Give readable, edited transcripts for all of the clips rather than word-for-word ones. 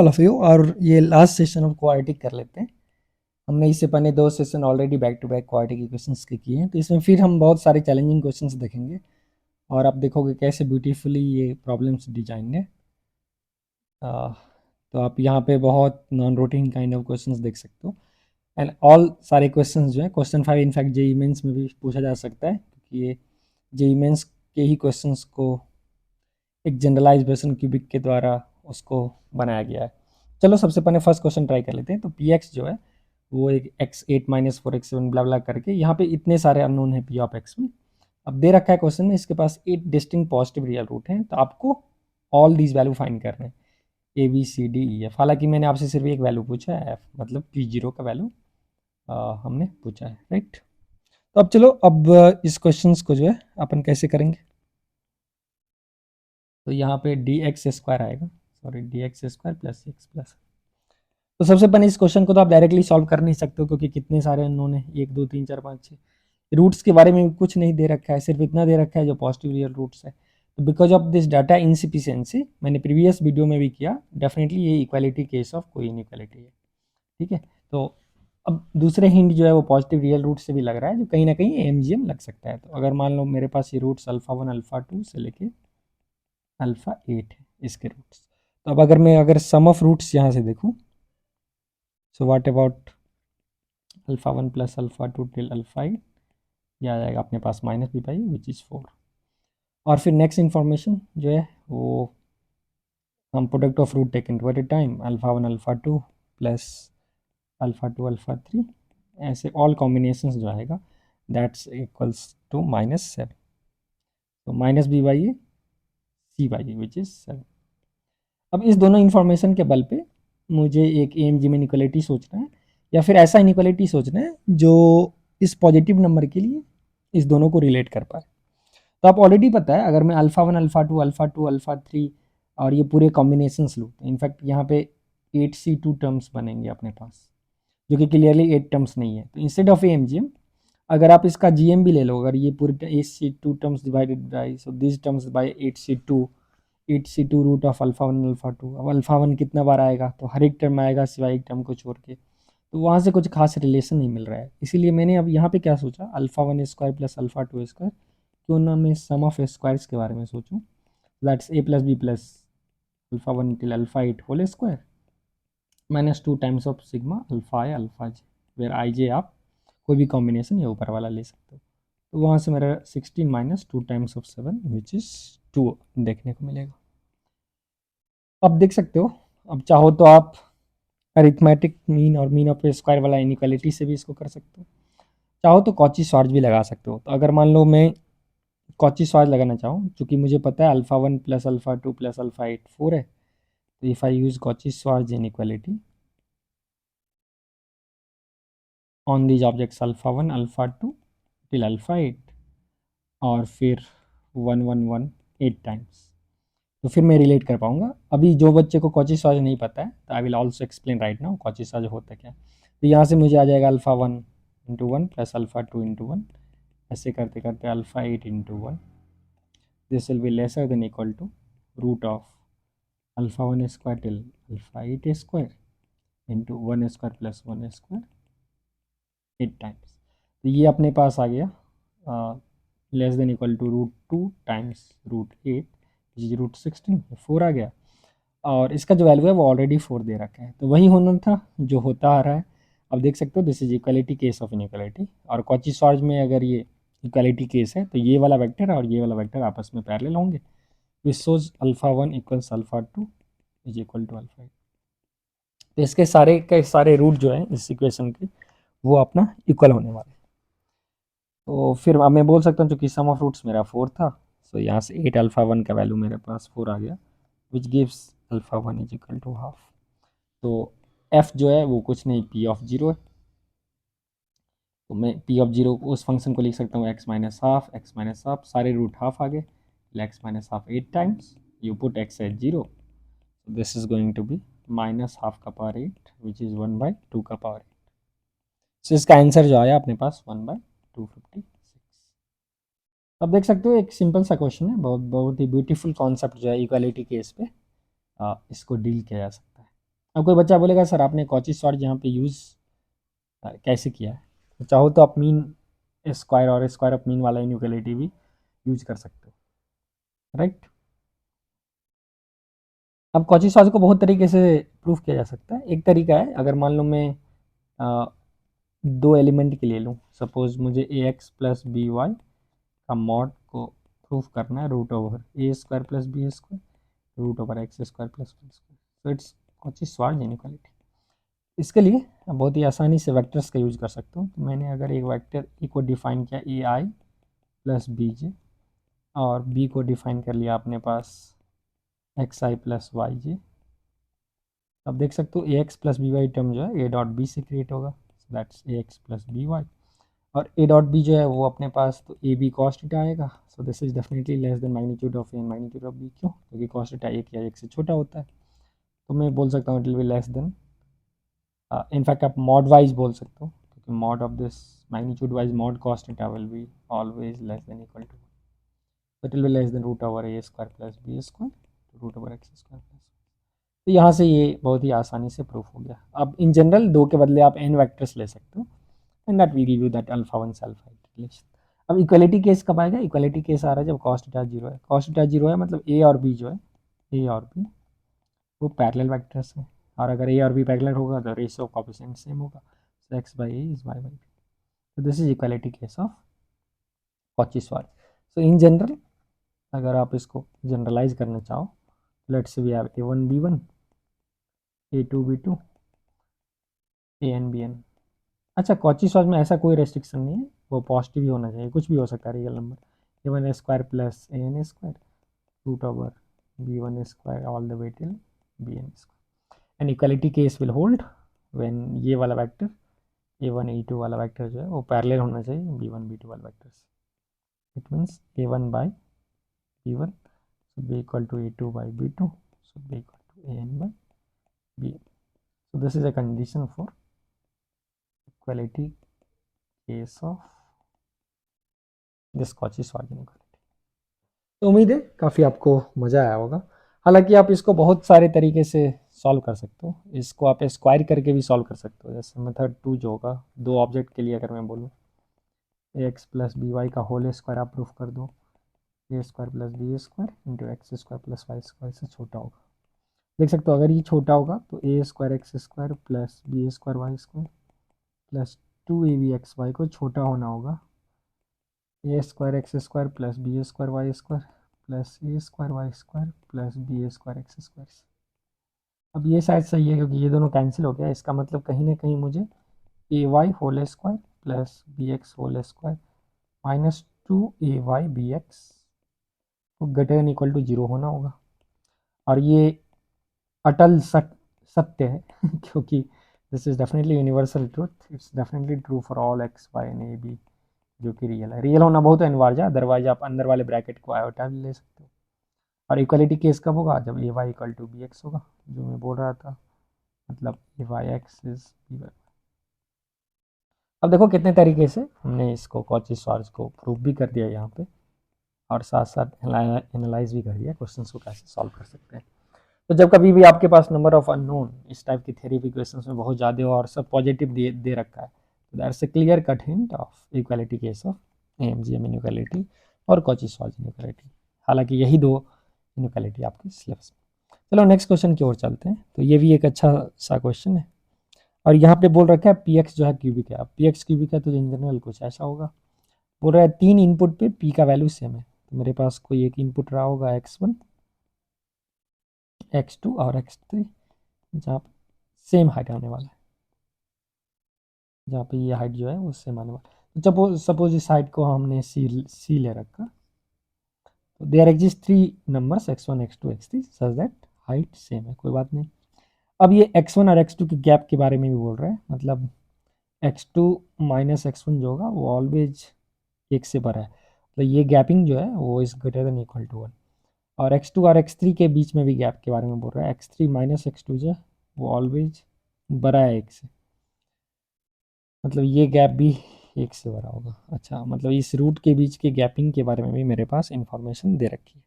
All of you. और ये last session of quadratic कर लेते हैं। हमने इससे पहले 2 session already back to back quadratic equations के किए हैं, तो इसमें फिर हम बहुत सारे चैलेंजिंग क्वेश्चंस देखेंगे और आप देखोगे कैसे ब्यूटीफुली ये प्रॉब्लम्स डिजाइन है। तो आप यहाँ पे बहुत non routine kind of questions देख सकते हो। एंड ऑल सारे क्वेश्चंस जो है क्वेश्चन 5 इनफैक्ट जेई मेंस में भी पूछा जा सकता है, क्योंकि ये जेई मेंस के ही क्वेश्चंस को एक जनरलाइज वर्जन क्यूबिक के द्वारा उसको बनाया गया है। चलो सबसे पहले फर्स्ट क्वेश्चन ट्राई कर लेते हैं। तो पी एक्स जो है वो एक x8 - 4x7 ब्ला ब्ला करके, यहाँ पे इतने सारे अननोन है पी ऑफ एक्स में। अब दे रखा है क्वेश्चन में इसके पास 8 डिस्टिंक्ट पॉजिटिव रियल रूट हैं, तो आपको ऑल दीज वैल्यू फाइंड करने हैं, A B C D E F. हालांकि मैंने आपसे सिर्फ एक वैल्यू पूछा है, एफ मतलब पी जीरो का वैल्यू हमने पूछा है, राइट। तो अब चलो, अब इस क्वेश्चन को जो है अपन कैसे करेंगे। तो यहाँ पे डी एक्स स्क्वायर आएगा, sorry D x square plus x plus. तो सबसे पहले इस क्वेश्चन को तो आप डायरेक्टली सॉल्व कर नहीं सकते हो, क्योंकि कितने सारे अननोन है, 1 2 3 4 5 6। रूट्स के बारे में कुछ नहीं दे रखा है, सिर्फ इतना दे रखा है जो पॉजिटिव रियल रूट्स है। तो बिकॉज ऑफ दिस डाटा इनसिफिशिएंसी, मैंने प्रीवियस वीडियो में भी किया, डेफिनेटली ये इक्वालिटी केस ऑफ कोई इनइक्वालिटी है, ठीक है। तो अब दूसरे हिंट जो है वो पॉजिटिव रियल रूट से भी लग रहा है, जो कहीं ना कहीं एमजीएम लग सकता है। तो अगर मान लो मेरे पास ये रूट्स अल्फा 1 अल्फा 2 से लेके अल्फा 8 है, इसके रूट्स। तो अब अगर सम ऑफ रूट्स यहाँ से देखूँ, so what about alpha 1 plus alpha 2 till alpha 8, यह आ जाएगा अपने पास minus B pi which is 4। और फिर नेक्स्ट इन्फॉर्मेशन जो है वो हम product of root taken two at a time, alpha 1 alpha 2 plus alpha 2 alpha 3, ऐसे ऑल कॉम्बिनेशंस जो आएगा दैट्स इक्वल्स टू -7। तो minus B by A C by A which is 7। अब इस दोनों इन्फॉर्मेशन के बल पे मुझे एक ए एम जी में इनइक्वालिटी सोचना है, या फिर ऐसा इनइक्वालिटी सोचना है जो इस पॉजिटिव नंबर के लिए इस दोनों को रिलेट कर पाए। तो आप ऑलरेडी पता है, अगर मैं अल्फा 1 अल्फा 2 अल्फा 2 अल्फा 3 और ये पूरे कॉम्बिनेशंस लूँ, तो इनफैक्ट यहाँ पे 8C2 टर्म्स बनेंगे अपने पास, जो कि क्लियरली 8 टर्म्स नहीं है। तो instead of A M G M, अगर आप इसका जी एम भी ले लो, अगर ये पूरे 8C2 terms divided by, so this terms by 8C2 root of alpha 1 alpha 2। अब अल्फा 1 कितना बार आएगा, तो हर एक टर्म आएगा सिवाय एक टर्म को छोड़ के, तो वहाँ से कुछ खास रिलेशन नहीं मिल रहा है। इसीलिए मैंने अब यहाँ पे क्या सोचा, alpha 1 square plus alpha 2 square, क्यों ना मैं सम ऑफ स्क्वायर्स के बारे में सोचूं। That's A plus B plus alpha 1 till alpha 8 whole square minus 2 times of sigma alpha I alpha J, where I J आप कोई भी कॉम्बिनेशन ये ऊपर वाला ले सकते हो। तो वहाँ से मेरा 16 minus 2 times of 7 which is 2 देखने को मिलेगा। अब देख सकते हो, अब चाहो तो आप अरिथमेटिक मीन और मीन ऑफ स्क्वायर वाला इनइक्वालिटी से भी इसको कर सकते हो, चाहो तो कॉची श्वार्ट्ज भी लगा सकते हो। तो अगर मान लो मैं कॉची श्वार्ट्ज लगाना चाहूँ, चूँकि मुझे पता है alpha 1 plus alpha 2 plus alpha 8 4 है, तो if I use Cauchy Schwarz inequality on these objects alpha 1 alpha 2 till alpha 8 और फिर 1 1 1 8 टाइम्स, तो फिर मैं रिलेट कर पाऊंगा। अभी जो बच्चे को कॉची श्वार्ट्ज नहीं पता है, तो I will also explain right now Cauchy Schwarz होता क्या। तो यहाँ से मुझे आ जाएगा alpha 1 into 1 plus alpha 2 into 1, ऐसे करते करते alpha 8 into 1, this will be lesser than equal to root of alpha 1 square till alpha 8 square into 1 square plus 1 square 8 times. तो ये अपने पास आ गया less than equal to root 2 times root 8 root 16, 4 आ गया। और इसका जो वैल्यू है वो ऑलरेडी 4 दे रखा है, तो वही होना था जो होता आ रहा है। अब देख सकते हो this is equality case of inequality, और कॉची श्वार्ट्ज में अगर ये इक्वालिटी केस है, तो ये वाला वेक्टर और ये वाला वेक्टर आपस में पैरेलल होंगे, which shows alpha 1 equals alpha 2 is equal to alpha 8। तो इसके सारे के सारे रूट जो है इस इक्वेशन के, वो अपना इक्वल होने वाले। तो फिर अब मैं बोल सकता हूँ, चूँकि सम ऑफ रूट्स मेरा 4 था, सो यहाँ से 8 अल्फा 1 का वैल्यू मेरे पास 4 आ गया, which gives alpha 1 is equal to half. तो एफ जो है वो कुछ नहीं, पी ऑफ जीरो है। तो मैं पी ऑफ जीरो उस फंक्शन को लिख सकता हूँ एक्स माइनस हाफ, सारे रूट हाफ आ गए, X minus half 8 times, you put X at zero, this is going to be minus half का पावर 8 विच इज़ 1/2 का पावर 8। सो इसका आंसर जो आया अपने पास 1/256। अब देख सकते हो एक सिंपल सा क्वेश्चन है, बहुत बहुत ही ब्यूटीफुल कॉन्सेप्ट जो है इक्वालिटी केस पे इसको डील किया जा सकता है। अब कोई बच्चा बोलेगा सर आपने कॉची सॉर्ट यहाँ पे यूज़ कैसे किया है, तो चाहो तो आप मीन स्क्वायर और स्क्वायर ऑफ मीन वाला इनइक्वालिटी भी यूज कर सकते हो, राइट। अब कॉची सॉर्ट को बहुत तरीके से प्रूफ किया जा सकता है। एक तरीका है, अगर मान लो मैं दो एलिमेंट के लिए लूँ, सपोज मुझे A X plus B Y का मॉड को प्रूफ करना है root over A square plus B square root over X square plus B square, so it's Cauchy Schwarz inequality. इसके लिए बहुत ही आसानी से वेक्टर्स का यूज कर सकता हूँ। तो मैंने अगर एक वेक्टर ए को डिफाइन किया ए आई प्लस बी जे, और बी को डिफाइन कर लिया अपने पास X I plus Y J, अब देख सकते हो A X plus B Y term जो है ए डॉट बी से क्रिएट होगा, that's A X plus B Y. और ए डॉट बी जो है वो अपने पास तो ए बी कॉस थीटा आएगा, so this is definitely less than magnitude of A and magnitude of B. क्यों? क्योंकि कॉस थीटा एक या एक से छोटा होता है, तो मैं बोल सकता हूँ it will be less than, in fact आप मॉड वाइज बोल सकते हो, क्योंकि mod of this magnitude wise mod cos theta will be always less than equal to, it will be less than root over A square plus B square root over X square plus. तो यहाँ से ये बहुत ही आसानी से proof हो गया। अब इन जनरल दो के बदले आप एन वेक्टर्स ले सकते हो, and that we give you that alpha one से अल्फा रिलेशन। अब इक्वलिटी केस कब आएगा? इक्वलिटी केस आ रहा है जब कॉस थीटा जीरो है। कॉस थीटा जीरो है मतलब ए और बी जो है, ए और बी वो पैरेलल वेक्टर्स हैं, और अगर ए और बी पैरेलल होगा तो रेशियो ऑफ कोएफिशिएंट सेम होगा, so X by A is Y by B. तो this is equality case of Cauchy Schwarz. So in general अगर आप इसको जनरलाइज करना चाहो, let's say we have A one B one, A two B two, A N B N. अच्छा, Cauchy Schwarz में ऐसा कोई रेस्ट्रिक्शन नहीं है, वो पॉजिटिव ही होना चाहिए, कुछ भी हो सकता है real number, A one square plus A N square root over B one square all the way till B N square. And equality case will hold when ये वाला vector A one A two वाला vector जो है वो parallel होना चाहिए B one B two वाला vector से। It means A one by B one should be equal to a2 by b2 should be equal to an by bn. So this is a condition for equality case of this Cauchy-Schwarz inequality. तो उम्मीद है काफ़ी आपको मज़ा आया होगा। हालांकि आप इसको बहुत सारे तरीके से सॉल्व कर सकते हो, इसको आप स्क्वायर करके भी सॉल्व कर सकते हो। जैसे मेथड टू जो होगा, दो ऑब्जेक्ट के लिए अगर मैं बोलूँ A X plus B Y का होल स्क्वायर आप प्रूफ कर दो, ए square plus B square into X square plus Y square से छोटा होगा। देख सकते हो अगर ये छोटा होगा तो A square X square plus B square Y square plus two A B X Y को छोटा होना होगा A square X square plus B square Y square plus A square Y square plus B square X square. अब ये शायद सही है क्योंकि ये दोनों कैंसिल हो गया, इसका मतलब कहीं ना कहीं मुझे a y whole square plus b x whole square minus two a y b x को greater than equal to zero होना होगा। और ये अटल सत्य है क्योंकि this is definitely universal truth, it's definitely true for all x y and a b, जो कि रियल है। रियल होना बहुत अनिवार्य है, अदरवाइज आप अंदर वाले ब्रैकेट को आयोटा भी ले सकते हो। और इक्वलिटी केस कब होगा? जब a y equal to b x होगा, जो मैं बोल रहा था, मतलब a y x is b y. अब देखो कितने तरीके से हमने इसको कॉची-श्वार्ट्ज को प्रूव भी कर दिया यहाँ पे, और साथ साथ एनालाइज भी कर दिया क्वेश्चन को कैसे सॉल्व कर सकते हैं। तो जब कभी भी आपके पास नंबर ऑफ अननोन इस टाइप की थ्योरी इक्वेशंस में बहुत ज़्यादा हो और सब पॉजिटिव दे रखा है, तो that's a clear cut hint of equality case of MGM inequality और कॉची-श्वार्ट्ज इनइक्वालिटी। हालांकि यही दो इनइक्वालिटी आपके सिलेबस में। चलो नेक्स्ट क्वेश्चन की ओर चलते हैं। तो ये भी एक अच्छा सा क्वेश्चन है, और यहाँ पे बोल रखा है पी एक्स जो है क्यूबिक है। अब पी एक्स क्यूबिक है तो इन जनरल कुछ ऐसा होगा, बोल रहा है तीन इनपुट पे पी का वैल्यू सेम है। तो मेरे पास कोई एक इनपुट रहा होगा x1, x2 और x3, जहाँ पे सेम हाइट आने वाला है, जहाँ पे ये हाइट जो है वो सेम आने वाला है। तो सपोज इस हाइट को हमने सी ले रखा, तो there exist three numbers x1 x2 x3 such that height same है, कोई बात नहीं। अब ये x1 और x2 के गैप के बारे में भी बोल रहा है, मतलब x2 माइनस x1 जो होगा वो ऑलवेज एक से बड़ा है, तो ये गैपिंग जो है वो is greater than equal to 1। और x2 और x3 के बीच में भी गैप के बारे में बोल रहा है, x3 माइनस x2 जो है वो ऑलवेज बड़ा है एक से, मतलब ये गैप भी एक से बड़ा होगा। अच्छा, मतलब इस रूट के बीच के गैपिंग के बारे में भी मेरे पास इंफॉर्मेशन दे रखी है।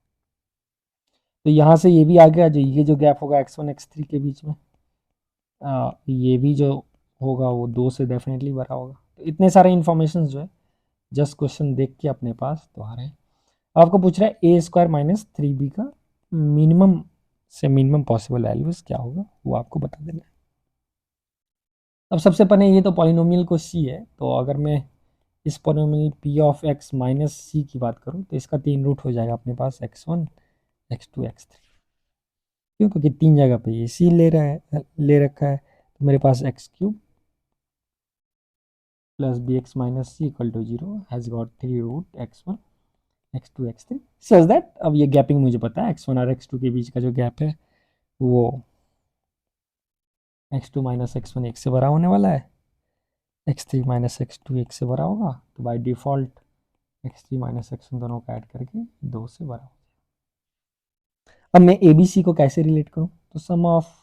तो यहाँ से ये भी आ गया, जो ये जो गैप होगा x1 x3 के बीच में, ये भी जो होगा वो 2 से डेफिनेटली बड़ा होगा। तो इतने सारे इन्फॉर्मेशन जो है जस्ट क्वेश्चन देख के अपने पास तो आ रहे हैं। आपको पूछ रहा है ए स्क्वायर माइनस 3b का मिनिमम से मिनिमम पॉसिबल वैल्यूज क्या होगा, वो आपको बता देना है। अब सबसे पहले ये तो पॉलिनोमियल को सी है, तो अगर मैं इस polynomial p of x minus c की बात करूँ तो इसका 3 रूट हो जाएगा अपने पास x1 x2 x3। क्यों? क्योंकि 3 जगह पे ये सी ले रखा है, तो मेरे पास x cube plus b x minus c equal to 0 has got 3 root x1 x2 x3 such that अब ये गैपिंग मुझे पता है x1 और x2 के बीच का जो गैप है वो x2 माइनस x1 1 से बड़ा होने वाला है, x3 माइनस x2 1 से बड़ा होगा, तो by default x3 minus x1 दोनों का ऐड करके 2 से बड़ा होगा। अब मैं ए बी सी को कैसे रिलेट करूँ? तो sum of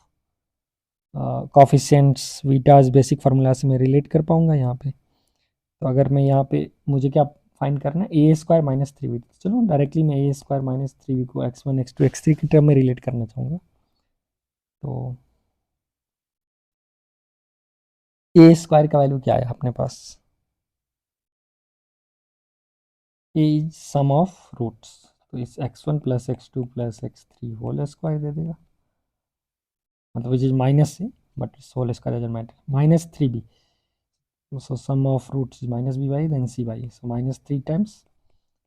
coefficients betas basic formula से मैं रिलेट कर पाऊंगा यहाँ पे। तो अगर मैं यहाँ पे मुझे क्या फाइंड करना है, ए स्क्वायर माइनस 3b। चलो डायरेक्टली मैं ए स्क्वायर माइनस 3b को x1 x2 x3 की टर्म में रिलेट करना चाहूँगा। तो ए स्क्वायर का वैल्यू क्या है अपने पास? A is sum of roots, तो इस x1 plus x2 plus x3 whole square दे देगा, मतलब विच इज माइनस से, बट इस whole square doesn't matter, minus 3b। So sum of roots is minus by then c by. So minus 3 times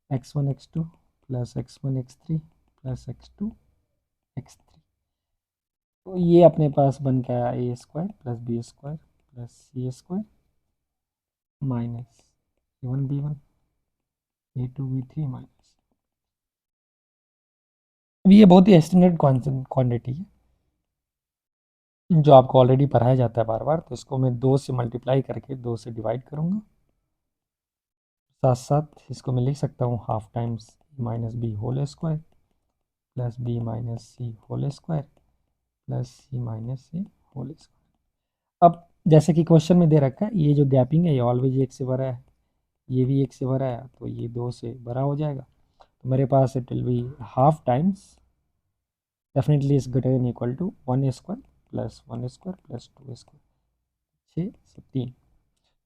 x1 x2 plus x1 x3 plus x2 x3। तो ये अपने पास बन के आया a square plus B square plus c square minus ए1 b1 ए2 b3 minus. अब ये बहुत ही एस्टिमेटेड क्वांटिटी है जो आपको ऑलरेडी पढ़ाया जाता है बार बार, तो इसको मैं 2 से मल्टीप्लाई करके 2 से डिवाइड करूँगा। साथ साथ इसको मैं लिख सकता हूँ half times minus b whole square plus b minus c whole square plus c minus c whole square. अब जैसे कि क्वेश्चन में दे रखा है ये जो गैपिंग है ये ऑलवेज 1 से बड़ा है, ये भी 1 से बड़ा है, तो ये 2 से बड़ा हो जाएगा। तो मेरे पास it will be half times definitely is greater than equal to 1 square plus 1 square plus 2 square 6 से 3।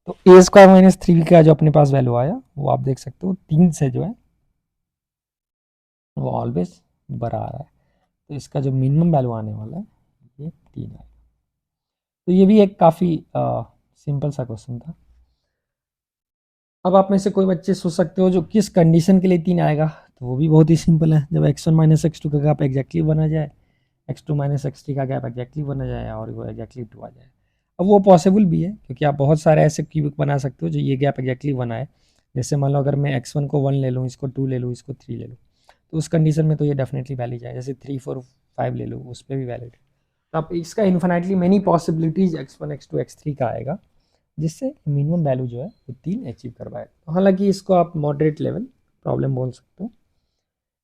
तो ए स्क्वायर माइनस 3 का जो अपने पास वैल्यू आया वो आप देख सकते हो 3 से जो है वो ऑलवेज बड़ा आ रहा है, तो इसका जो मिनिमम वैल्यू आने वाला है ये 3 है। तो ये भी एक काफ़ी सिंपल सा क्वेश्चन था। अब आप में से कोई बच्चे सोच सकते हो जो किस कंडीशन के लिए 3 आएगा, तो वो भी बहुत ही सिंपल है, जब x1 माइनस x2 का गैप एग्जैक्टली बना जाए, x2 माइनस x3 का गैप एग्जैक्टली बना जाए और वो एग्जैक्टली 2 आ जाए। अब वो पॉसिबल भी है क्योंकि आप बहुत सारे ऐसे क्यूबिक बना सकते हो जो ये गैप एग्जैक्टली बनाए। जैसे मान लो अगर मैं x1 को 1 ले लूँ, इसको 2 ले लूँ, इसको 3 ले लूँ, तो उस कंडीशन में तो ये डेफिनेटली वैलिड है। जैसे 3 4 5 ले लो, उस पर भी वैलिड है। तो आप इसका infinitely many possibilities x1 x2 x3 का आएगा, जिससे मिनिमम वैल्यू जो है वो 3 अचीव कर पाए। तो हालांकि इसको आप मॉडरेट लेवल प्रॉब्लम बोल सकते हो।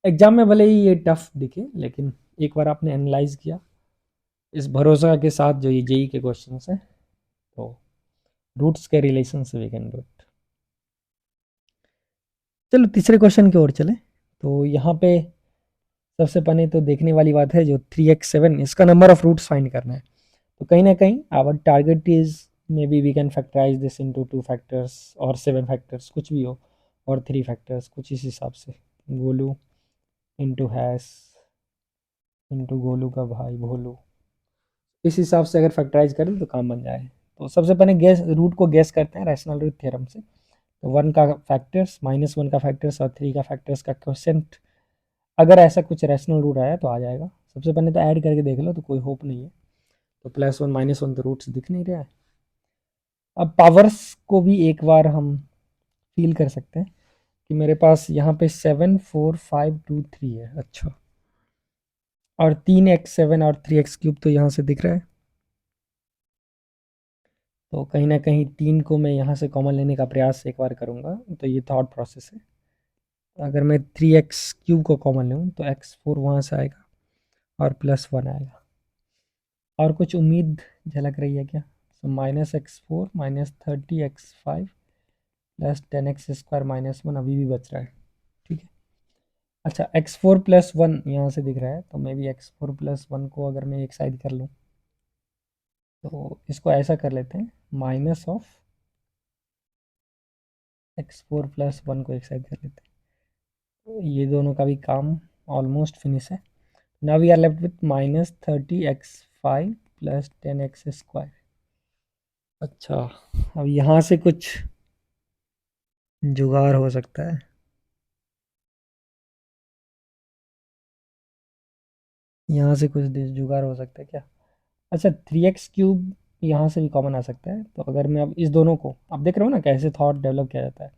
एग्जाम में भले ही ये टफ दिखे, लेकिन एक बार आपने एनालाइज किया इस भरोसा के साथ जो ये जेई के क्वेश्चन है, तो रूट्स के रिलेशन से वी कैन डू इट। चलो तीसरे क्वेश्चन की ओर चले। तो यहाँ पे सबसे पहले तो देखने वाली बात है जो 3x7 इसका नंबर ऑफ रूट्स फाइंड करना है। तो कहीं ना कहीं our target is maybe we can factorise this into 2 factors और 7 फैक्टर्स कुछ भी हो, और 3 फैक्टर्स कुछ इस हिसाब से, Golu into hash into Golu का भाई भोलू, इस हिसाब से अगर फैक्टराइज करें तो काम बन जाए। तो सबसे पहले गैस रूट को गैस करते हैं रैशनल रूट थ्योरम से। तो 1 का फैक्टर्स माइनस 1 का फैक्टर्स और 3 का फैक्टर्स का क्वेश्चन, अगर ऐसा कुछ रैशनल रूट आया तो आ जाएगा। सबसे पहले तो ऐड करके देख लो, तो कोई होप नहीं है। तो +1 -1 तो रूट्स दिख नहीं रहा है। अब पावर्स को भी एक बार हम फील कर सकते हैं कि मेरे पास यहाँ पे 7 4 5 2 3 है। अच्छा, और 3x7 और 3x³ तो यहाँ से दिख रहा है, तो कहीं ना कहीं 3 को मैं यहाँ से कॉमन लेने का प्रयास एक बार करूँगा। तो ये थॉट प्रोसेस है। अगर मैं 3x³ को कॉमन लूँ तो x4 वहाँ से आएगा और +1 आएगा। और कुछ उम्मीद झलक रही है क्या? तो -x4 -30x5 +10x² -1 अभी भी बच रहा है। ठीक है। अच्छा, x4 + 1 यहाँ से दिख रहा है, तो मे बी x4 + 1 को अगर मैं एक साइड कर लूँ तो इसको ऐसा कर लेते हैं, माइनस ऑफ x4 + 1 को एक साइड कर लेते हैं। तो ये दोनों का भी काम ऑलमोस्ट फिनिश है। Now we are left with -30x5 + 10x²। अच्छा, अब यहाँ से कुछ जुगाड़ हो सकता है। यहाँ से कुछ जुगाड़ हो सकता है क्या? अच्छा, 3x³ यहाँ से भी कॉमन आ सकता है। तो अगर मैं अब इस दोनों को, आप देख रहे हो ना कैसे थॉट डेवलप किया जाता है,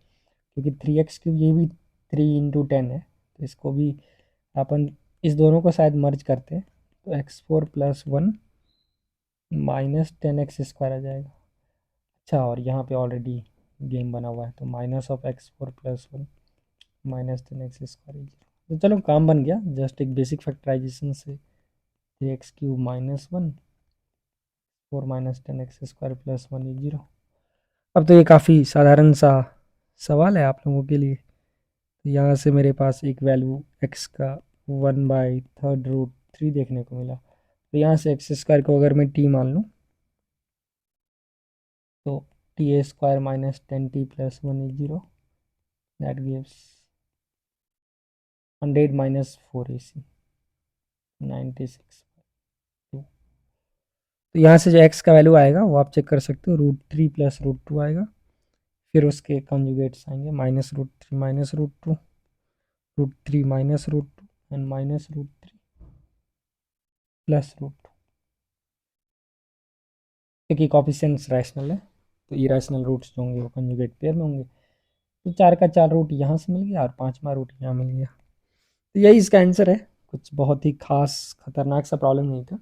क्योंकि 3x³ ये भी 3 × 10 है, तो इसको भी अपन इस दोनों को शायद मर्ज करते हैं, तो x4 + 1 -10x² आ जाएगा। अच्छा, और यहाँ पे ऑलरेडी गेम बना हुआ है, तो -(x4 + 1 -10x²). तो चलो काम बन गया, जस्ट एक बेसिक फैक्टराइजेशन से 3x³ -1 4 -10x² + 1 = 0। अब तो ये काफ़ी साधारण सा सवाल है आप लोगों के लिए। तो यहाँ से मेरे पास एक वैल्यू x का 1/3√3 देखने को मिला। तो यहाँ से x² को अगर मैं t मान लूँ, तो t² - 10t + 1 = 0। That gives 100 - 4ac 96। तो यहाँ से जो x का वैल्यू आएगा वो आप चेक कर सकते हो, √3 + √2 आएगा। फिर उसके कॉन्जुगेट्स आएंगे, -√3 - √2, √3 - √2 एंड -√3 + √2। क्योंकि कॉफिशिएंट्स रैशनल है, तो इरेशनल रूट्स जो होंगे वो कॉन्जुगेट पेयर में होंगे। तो 4 का 4 रूट यहाँ से मिल गया और 5वां रूट यहाँ मिल गया। तो यही इसका आंसर है। कुछ बहुत ही खास खतरनाक सा प्रॉब्लम नहीं था।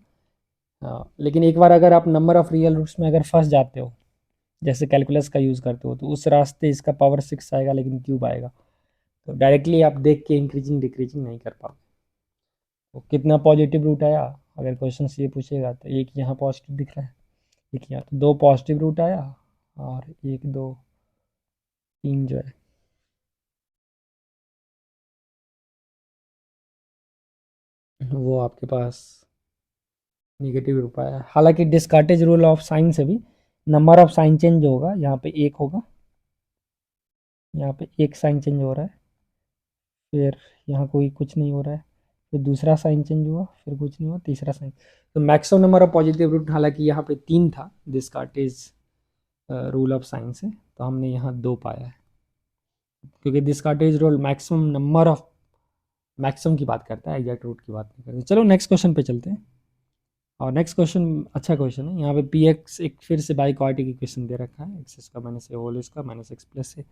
लेकिन एक बार अगर आप नंबर ऑफ रियल रूट्स में अगर फंस जाते हो, जैसे कैलकुलस का यूज़ करते हो, तो उस रास्ते इसका पावर 6 आएगा लेकिन क्यूब आएगा। तो डायरेक्टली आप देख के इंक्रीजिंग डिक्रीजिंग नहीं कर पाओगे। तो कितना पॉजिटिव रूट आया, अगर क्वेश्चन ये पूछेगा, तो एक यहाँ पॉजिटिव दिख रहा है, एक यहाँ, तो 2 पॉजिटिव रूट आया और 1 2 3 जो है वो आपके पास नेगेटिव रूप आया। हालांकि डिस्कार्टेज रूल ऑफ साइन से भी नंबर ऑफ साइन चेंज होगा। यहाँ पे 1 होगा, यहाँ पे 1 साइन चेंज हो रहा है, फिर यहाँ कोई कुछ नहीं हो रहा है, फिर दूसरा साइन चेंज हुआ, फिर कुछ नहीं हुआ, तीसरा साइन। तो maximum number of positive root हालांकि यहाँ पे 3 था डिस्कार्टेज रूल ऑफ साइन से, तो हमने यहाँ 2 पाया है, क्योंकि Descartes rule maximum number of maximum की बात करता है, एग्जैक्ट रूट की बात नहीं करता। चलो नेक्स्ट क्वेश्चन पे चलते हैं। और नेक्स्ट क्वेश्चन अच्छा क्वेश्चन है। यहाँ पे पी एक्स एक फिर से बाई क्वार्टिक इक्वेशन दे रखा है, एक्स का -a whole square minus x plus a,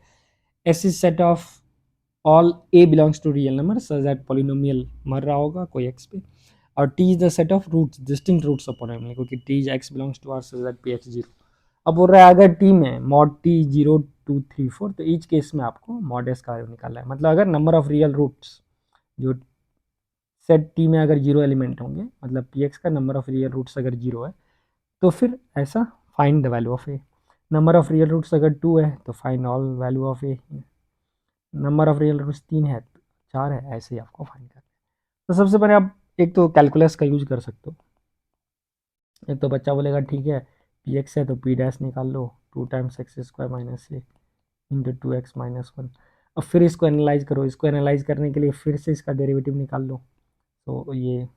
S is set of all a belongs to real number such that polynomial मर रहा होगा कोई एक्स पे, और T is the set of roots distinct roots of polynomial, क्योंकि T is x belongs to R such that p x 0। अब बोल रहा है अगर टी में मॉड टी 0 2 3 4, तो ईच केस में आपको मॉड एस का वैल्यू निकालना है। मतलब अगर नंबर ऑफ रियल रूट्स जो सेट टी में अगर 0 एलिमेंट होंगे, मतलब पी एक्स का नंबर ऑफ रियल रूट्स अगर 0 है, तो फिर ऐसा find the value of A. Number of real roots अगर 2 है तो find all value of A. Number of real roots 3 है, 4 है, ऐसे ही आपको फाइंड करना है। तो सबसे पहले आप एक तो कैलकुलस का यूज कर सकते हो। एक तो बच्चा बोलेगा ठीक है पी एक्स है तो पी डैश निकाल लो, 2 × x² - a इंटू 2x - 1। अब फिर इसको एनालाइज करो, इसको एनालाइज करने के लिए फिर से इसका डेरिवेटिव निकाल लो, तो ये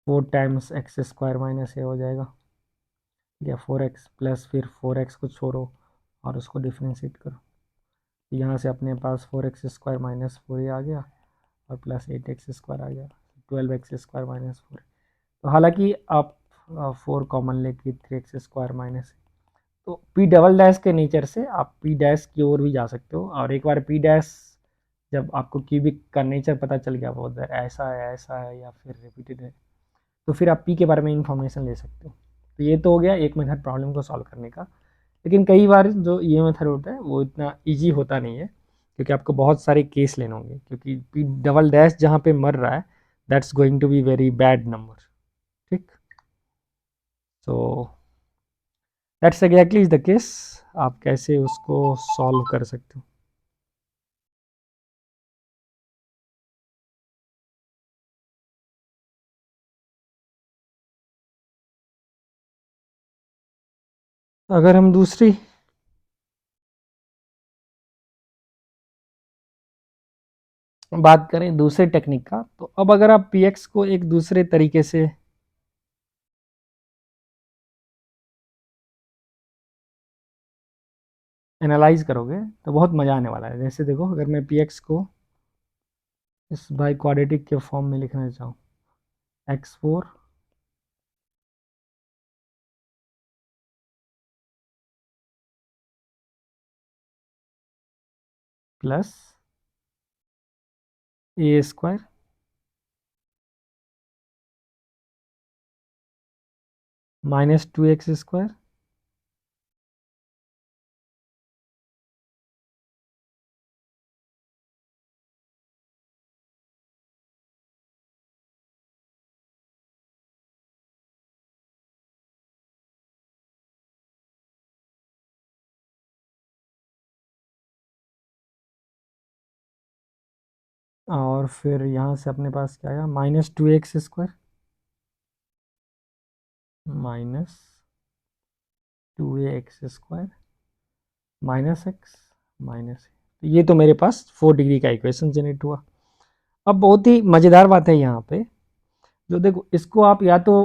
4 × x² - a हो जाएगा, या 4x प्लस फिर 4x को छोड़ो और उसको डिफ्रेंशिएट करो। यहाँ से अपने पास 4x² - 4a आ गया और प्लस 8x² आ गया, 12x² - 4। तो हालांकि आप 4 कॉमन लेके 3x² माइनस, तो पी डबल डैश के नेचर से आप पी डैश की ओर भी जा सकते हो। और एक बार पी डैश जब आपको क्यूबिक का नेचर पता चल गया, वो ऐसा है या फिर रिपीटेड है, तो फिर आप पी के बारे में इंफॉर्मेशन ले सकते हो। तो ये तो हो गया एक मेथड प्रॉब्लम को सॉल्व करने का। लेकिन कई बार जो ये मेथड होता है वो इतना ईजी होता नहीं है, क्योंकि आपको बहुत सारे केस लेने होंगे, क्योंकि पी डबल डैश जहाँ पे मर रहा है that's going to be very bad number. ठीक, so that's exactly is the case. आप कैसे उसको सॉल्व कर सकते हो। अगर हम दूसरी बात करें दूसरे टेक्निक का, तो अब अगर आप px को एक दूसरे तरीके से एनालाइज करोगे तो बहुत मज़ा आने वाला है। जैसे देखो, अगर मैं px को इस बाई क्वाड्रेटिक के फॉर्म में लिखना चाहूँ, x4 plus A square minus 2x square और फिर यहाँ से अपने पास क्या आया, minus 2x square minus 2a x square minus X minus, ये तो मेरे पास 4 डिग्री का इक्वेशन जनरेट हुआ। अब बहुत ही मज़ेदार बात है यहाँ पे, जो देखो इसको आप या तो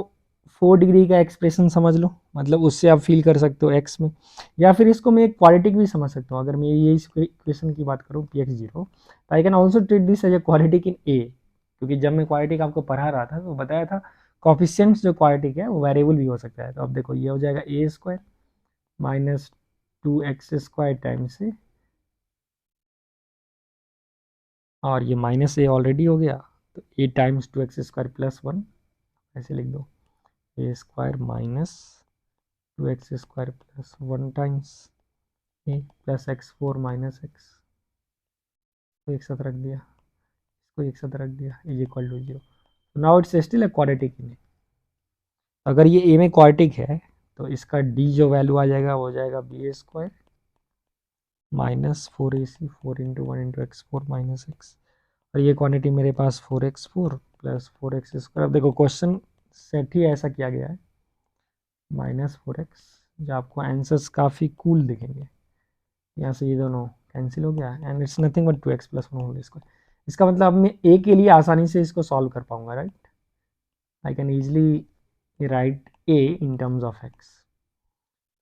4 डिग्री का एक्सप्रेशन समझ लो, मतलब उससे आप फील कर सकते हो एक्स में, या फिर इसको मैं एक क्वाड्रेटिक भी समझ सकता हूँ। अगर मैं ये इस इक्वेशन की बात करूँ px0, तो I can also treat this as a quadratic in a, क्योंकि जब मैं क्वाड्रेटिक आपको पढ़ा रहा था तो बताया था कॉफिशियंट्स जो क्वाड्रेटिक है वो वेरिएबल भी हो सकता है। तो अब देखो ये हो जाएगा a square minus 2x square times a, और ये माइनस ए ऑलरेडी हो गया, तो ए टाइम्स 2x स्क्वायर प्लस 1, ऐसे लिख दो, ए square minus 2x square plus 1 times a plus x4 minus x को एक साथ रख दिया, इसको एक साथ रख दिया, is equal to 0। Now it's still a quadratic in. अगर ये ए में क्वाड्रेटिक है तो इसका डी जो वैल्यू आ जाएगा वो हो जाएगा B square minus 4ac 4 × 1 × x4 minus X, और ये क्वांटिटी मेरे पास 4x4 प्लस 4x स्क्वायर। अब देखो क्वेश्चन सेट ही ऐसा किया गया है, माइनस 4x, जो आपको आंसर्स काफ़ी कूल दिखेंगे। यहाँ से ये दोनों कैंसिल हो गया, and it's nothing but 2x plus 1 whole square. इसका मतलब अब मैं ए के लिए आसानी से इसको सॉल्व कर पाऊंगा, right. I can easily right A in terms of x.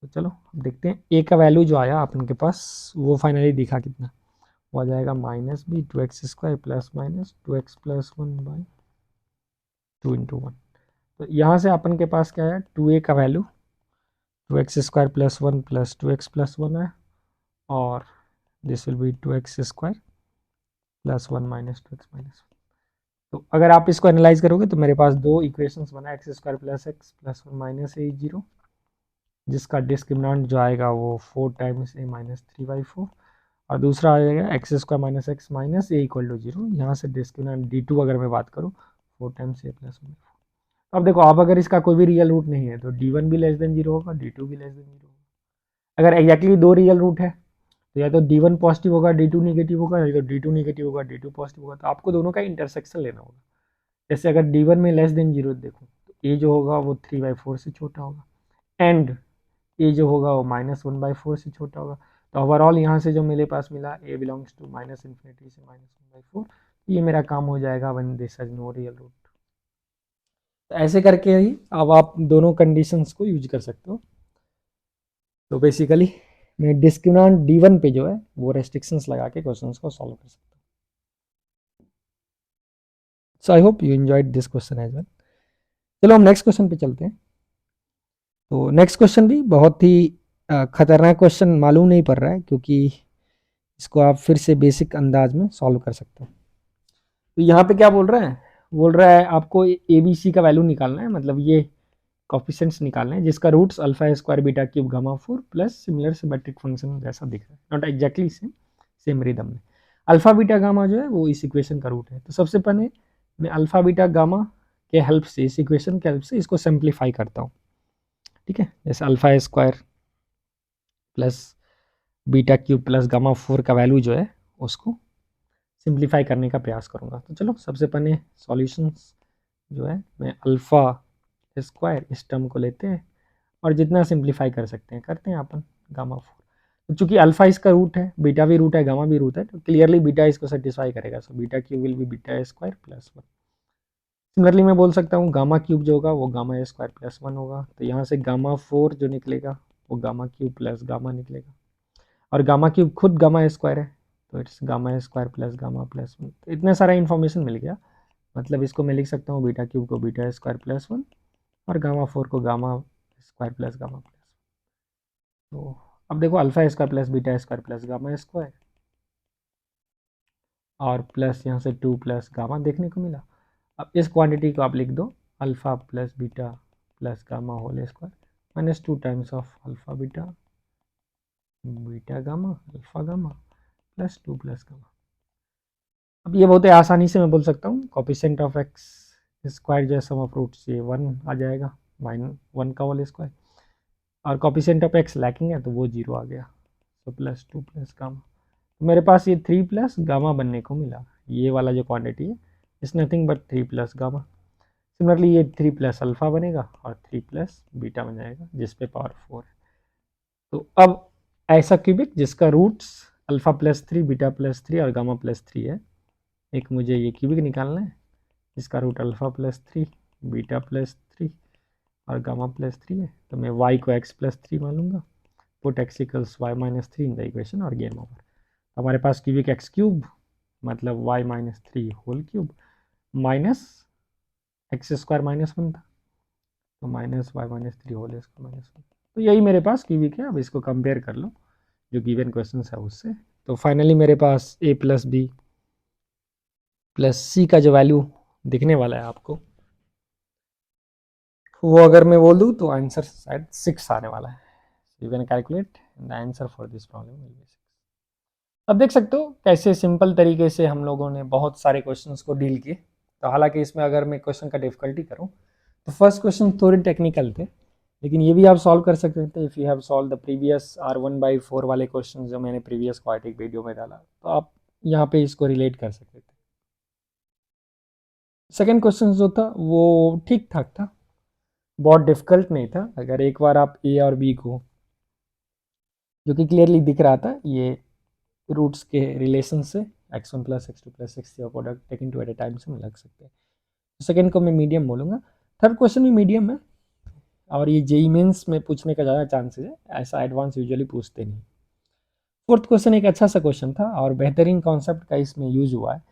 तो चलो अब देखते हैं ए का वैल्यू जो आया आपके पास वो फाइनली दिखा कितना, वो आ जाएगा minus B 2x square plus minus 2x plus 1 by 2 × 1। तो यहाँ से अपन के पास क्या है, 2a का value 2x square plus 1 plus 2x plus 1 है, और this will B 2x square plus 1 minus 2x minus 1। तो अगर आप इसको एनालाइज करोगे तो मेरे पास दो इक्वेशंस बना, x square plus one minus a 0, जिसका डिस्क्रिमिनेंट जो आएगा वो 4 टाइम्स ए माइनस 3/4, और दूसरा आ जाएगा X square minus X minus A equal to 0। यहाँ से डिस्क्रिमिनेंट d2 अगर मैं बात करूँ 4 टाइम्स ए प्लस 1। अब देखो, अब अगर इसका कोई भी रियल रूट नहीं है तो d1 भी लेस देन 0 होगा, d2 भी लेस देन 0 होगा। अगर एग्जैक्टली दो रियल रूट है तो या तो d1 पॉजिटिव होगा d2 नेगेटिव होगा, या तो d2 नेगेटिव होगा d2 पॉजिटिव होगा। तो आपको दोनों का इंटरसेक्शन लेना होगा। जैसे अगर d1 में लेस देन 0 देखो तो ए जो होगा वो 3/4 से छोटा होगा, एंड ए जो होगा वो -1/4 से छोटा होगा। तो ओवरऑल यहाँ से जो मेरे पास मिला A belongs to minus infinity से -1/4, ये मेरा काम हो जाएगा when this has no real root. तो ऐसे करके ही अब आप दोनों कंडीशंस को यूज कर सकते हो। तो बेसिकली मैं डिस्क्रिमिनेंट d1 पे जो है वो रेस्ट्रिक्शंस लगा के क्वेश्चंस को सॉल्व कर सकता हूँ। So I hope you enjoyed this question as well. चलो हम नेक्स्ट क्वेश्चन पे चलते हैं। तो नेक्स्ट क्वेश्चन भी बहुत ही खतरनाक क्वेश्चन मालूम नहीं पड़ रहा है, क्योंकि इसको आप फिर से बेसिक अंदाज में सॉल्व कर सकते हो। तो यहाँ पे क्या बोल रहा है आपको ए बी सी का वैल्यू निकालना है, मतलब ये कॉफिशेंट्स निकालने हैं जिसका roots alpha square beta cube gamma 4 plus similar symmetric function जैसा दिख रहा है, not exactly same, same rhythm में। अल्फा बीटा गामा जो है वो इस इक्वेशन का रूट है। तो सबसे पहले मैं अल्फा बीटा गामा के हेल्प से, इस इक्वेशन के हेल्प से इसको सिंप्लीफाई करता हूँ, ठीक है। जैसे alpha square plus beta cube plus gamma 4 का वैल्यू जो है उसको सिंप्लीफाई करने का प्रयास करूँगा। तो चलो सबसे पहले सॉल्यूशंस जो है, मैं अल्फ़ा स्क्वायर इस टर्म को लेते हैं, और जितना सिंप्लीफाई कर सकते हैं करते हैं अपन गामा 4। तो चूंकि अल्फा इसका रूट है, बीटा भी रूट है, गामा भी रूट है, तो क्लियरली बीटा इसको सेटिस्फाई करेगा। So beta cube will be beta square plus 1। Similarly मैं बोल सकता हूँ गामा क्यूब जो होगा वो गामा स्क्वायर प्लस 1 होगा। तो यहाँ से गामा 4 जो निकलेगा वो गामा क्यूब प्लस गामा निकलेगा, और गामा क्यूब खुद गामा स्क्वायर है, तो it's gamma square plus gamma plus 1। तो इतना सारा इन्फॉर्मेशन मिल गया। मतलब इसको मैं लिख सकता हूँ बीटा क्यूब को बीटा स्क्वायर प्लस 1 और गामा 4 को gamma square plus gamma plus 1। तो अब देखो alpha square plus beta square plus gamma square और प्लस यहाँ से 2 प्लस गामा देखने को मिला। अब इस क्वांटिटी को आप लिख दो alpha plus beta plus gamma whole square minus 2 times of alpha beta beta gamma alpha gamma plus 2 plus gamma. अब ये बहुत ही आसानी से मैं बोल सकता हूँ कॉपिशेंट ऑफ एक्स स्क्वायर जो है सम ऑफ रूट्स ये 1 आ जाएगा, माइनस 1 का होल स्क्वायर, और कॉपिशेंट ऑफ एक्स लैकिंग है तो वो 0 आ गया। तो प्लस 2 प्लस गामा, तो मेरे पास ये 3 प्लस गामा बनने को मिला। ये वाला जो क्वांटिटी है it's nothing but 3 plus gamma. Similarly ये 3 प्लस अल्फा बनेगा और 3 प्लस बीटा बन जाएगा जिस पे पावर 4 है। तो अब ऐसा क्यूबिक जिसका roots alpha plus 3 beta plus 3 और गामा प्लस 3 है, एक मुझे ये क्यूबिक निकालना है जिसका root alpha plus 3 beta plus 3 और गामा प्लस 3 है। तो मैं y को x प्लस 3 मान लूँगा, put x equals y minus 3 in the equation और गेम ओवर। हमारे पास क्यूबिक एक्स क्यूब मतलब y minus 3 whole cube minus x square minus 1 था, तो minus y minus 3 whole square minus 1। तो यही मेरे पास क्यूबिक है। अब इसको कंपेयर कर लो जो गिवन क्वेश्चन है उससे। तो फाइनली मेरे पास a प्लस बी प्लस सी का जो वैल्यू दिखने वाला है आपको, वो अगर मैं बोल दूँ तो आंसर शायद 6 आने वाला है। You can calculate the answer for this problem will be 6। अब देख सकते हो कैसे सिंपल तरीके से हम लोगों ने बहुत सारे क्वेश्चंस को डील किए। तो हालांकि इसमें अगर मैं क्वेश्चन का डिफिकल्टी करूँ तो फर्स्ट क्वेश्चन थोड़े टेक्निकल थे, लेकिन ये भी आप सॉल्व कर सकते थे if you have solve the previous R1/4 वाले क्वेश्चन जो मैंने प्रीवियस क्वाड्रेटिक वीडियो में डाला, तो आप यहाँ पे इसको रिलेट कर सकते थे। सेकेंड क्वेश्चन जो था वो ठीक ठाक था, बहुत डिफिकल्ट नहीं था। अगर एक बार आप ए और बी को, जो कि क्लियरली दिख रहा था ये रूट्स के रिलेशन से x1 plus x2 plus x3 का product taken two at a time से हम लग सकते हैं। सेकेंड को मैं मीडियम बोलूँगा। थर्ड क्वेश्चन भी मीडियम है और ये जेई मेंस में पूछने का ज़्यादा चांसेस है, ऐसा एडवांस यूजुअली पूछते नहीं। फोर्थ क्वेश्चन एक अच्छा सा क्वेश्चन था और बेहतरीन कॉन्सेप्ट का इसमें यूज हुआ है,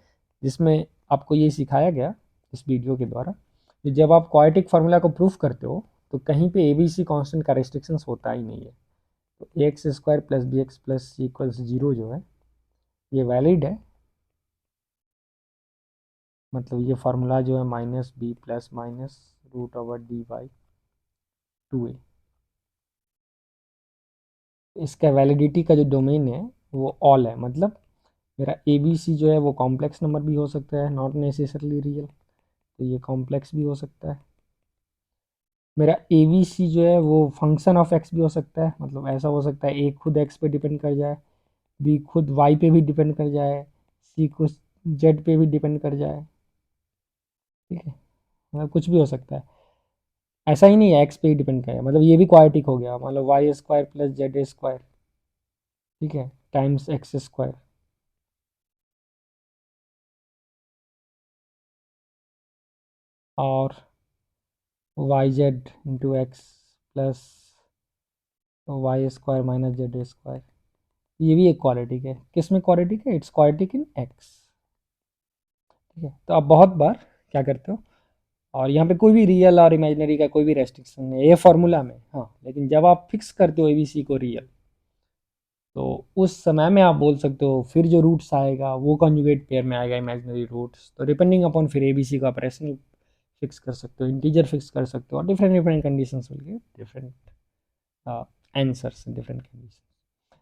जिसमें आपको ये सिखाया गया इस वीडियो के द्वारा कि जब आप क्वाड्रेटिक फार्मूला को प्रूफ करते हो तो कहीं पे ABC कांस्टेंट का रेस्ट्रिक्शंस होता ही नहीं है। तो x square plus b x plus c equals 0 जो है ये वैलिड है। मतलब ये फार्मूला जो है minus b plus minus root over d by 2a, इसका वैलिडिटी का जो डोमेन है वो ऑल है। मतलब मेरा ABC जो है वो कॉम्प्लेक्स नंबर भी हो सकता है, नॉट नेसेसरली रियल, तो ये कॉम्प्लेक्स भी हो सकता है। मेरा ABC जो है वो फंक्शन ऑफ एक्स भी हो सकता है, मतलब ऐसा हो सकता है ए खुद एक्स पे डिपेंड कर जाए, बी खुद वाई पे भी डिपेंड कर जाए, सी खुद जेड पे भी डिपेंड कर जाए। ठीक है, मतलब कुछ भी हो सकता है, ऐसा ही नहीं है एक्स पे ही डिपेंड करे। मतलब ये भी क्वाड्रेटिक हो गया, मतलब y square plus z square, ठीक है, टाइम्स एक्स स्क्वायर। और y z into x plus Y square minus z square, ये भी एक क्वाड्रेटिक है। किस में क्वाड्रेटिक है? It's quadratic in x. ठीक है, तो आप बहुत बार क्या करते हो, और यहाँ पे कोई भी रियल और इमेजिनरी का कोई भी रेस्ट्रिक्शन नहीं है ये फॉर्मूला में। हाँ, लेकिन जब आप फिक्स करते हो ABC को रियल, तो उस समय में आप बोल सकते हो फिर जो रूट्स आएगा वो कॉन्जुगेट पेयर में आएगा, इमेजिनरी रूट्स। तो डिपेंडिंग अपॉन फिर ABC का ऑपरेशन फिक्स कर सकते हो, इंटीजर फिक्स कर सकते हो, और different different conditions will give different answers in different condition.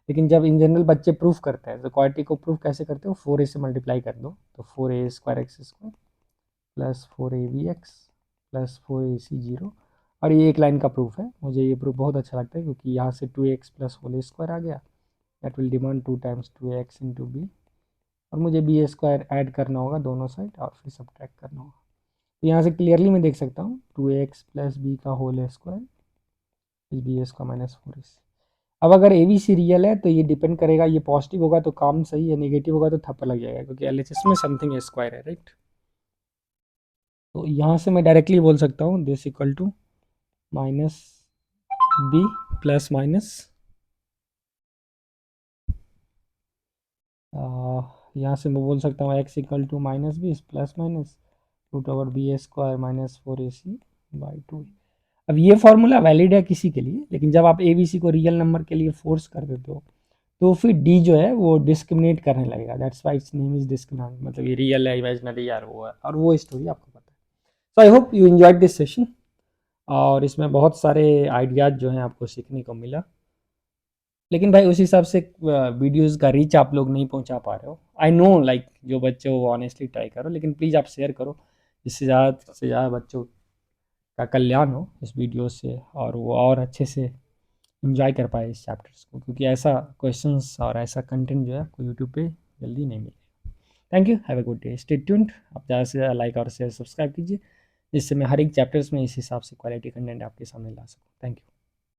लेकिन जब इन जनरल बच्चे प्रूफ करते हैं तो क्वाड्रेटिक को प्रूफ कैसे करते हो, 4a से मल्टीप्लाई कर दो, तो 4a square X square plus 4ab x plus 4ac 0। और ये एक लाइन का प्रूफ है, मुझे ये प्रूफ बहुत अच्छा लगता है क्योंकि यहाँ से 2x प्लस होल स्क्वायर आ गया, that will demand 2 times 2x into b, और मुझे बी स्क्वायर ऐड करना होगा दोनों साइड और फिर सब्ट्रैक्ट करना होगा। तो यहाँ से क्लियरली मैं देख सकता हूँ 2x प्लस बी का whole square plus B square minus 4ac। अब अगर ए बी सी रियल है तो ये डिपेंड करेगा, ये पॉजिटिव होगा तो काम सही है, नेगेटिव होगा तो थप्पड़ लग जाएगा, क्योंकि एलएचएस में समथिंग स्क्वायर है, राइट। तो यहाँ से मैं डायरेक्टली बोल सकता हूँ this equal to minus b plus minus, यहाँ से मैं बोल सकता हूँ x equal to minus b plus minus root over b square minus 4ac by 2। अब ये फॉर्मूला वैलिड है किसी के लिए, लेकिन जब आप ए बी सी को रियल नंबर के लिए फोर्स कर देते हो तो फिर डी जो है वो डिस्क्रिमिनेट करने लगेगा, that's why it's name is discriminate, मतलब ये रियल है इमेजिनरी यार वो है, और वो स्टोरी आपको पता है। So I hope you enjoyed this session, और इसमें बहुत सारे आइडियाज़ जो हैं आपको सीखने को मिला, लेकिन भाई उस हिसाब से वीडियोस का रीच आप लोग नहीं पहुंचा पा रहे हो। आई नो लाइक जो बच्चे हो ऑनेस्टली ट्राई करो, लेकिन प्लीज़ आप शेयर करो, जिससे ज़्यादा से ज़्यादा बच्चों का कल्याण हो इस वीडियो से, और वो और अच्छे से इंजॉय कर पाए इस चैप्टर्स को, क्योंकि ऐसा क्वेश्चंस और ऐसा कंटेंट जो है आपको यूट्यूब पे जल्दी नहीं मिलेगा। Thank you, have a good day, stay tuned. आप ज़्यादा से ज़्यादा लाइक और शेयर सब्सक्राइब कीजिए, जिससे मैं हर एक चैप्टर्स में इस हिसाब से क्वालिटी कंटेंट आपके सामने ला सकूँ। Thank you.